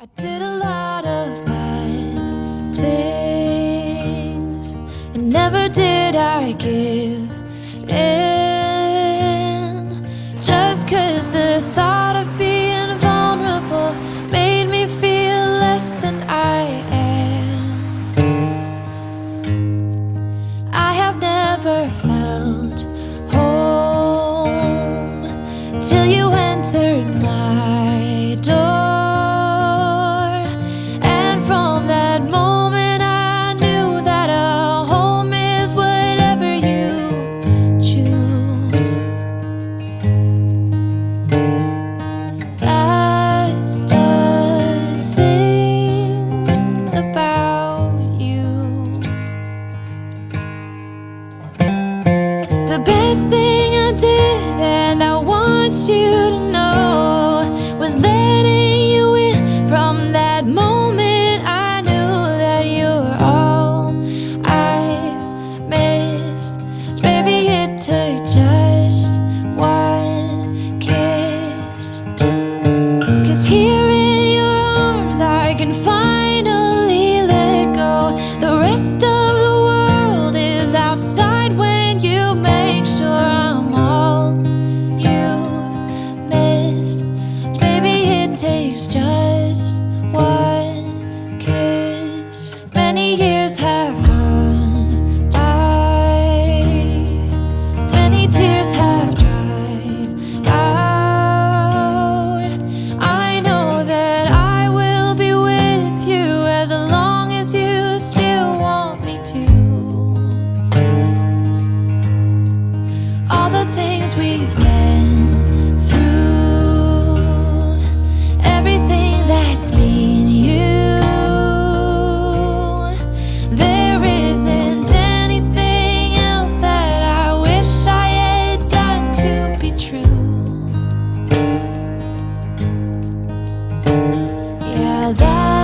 I did a lot of bad things, and never did I give in. Just 'cause the thought of being vulnerable made me feel less than I am. I have never felt home till you entered my door. You to know was letting you in. From that moment I knew that you were all I missed. Baby, it took just one kiss. 'Cause here in your arms I can finally let go. The rest of the world is outside when you make sure I'm all takes just one kiss. Many years have gone by, many tears have dried out. I know that I will be with you as long as you still want me to. All the things we've been that's been you. There isn't anything else that I wish I had done to be true. Yeah, that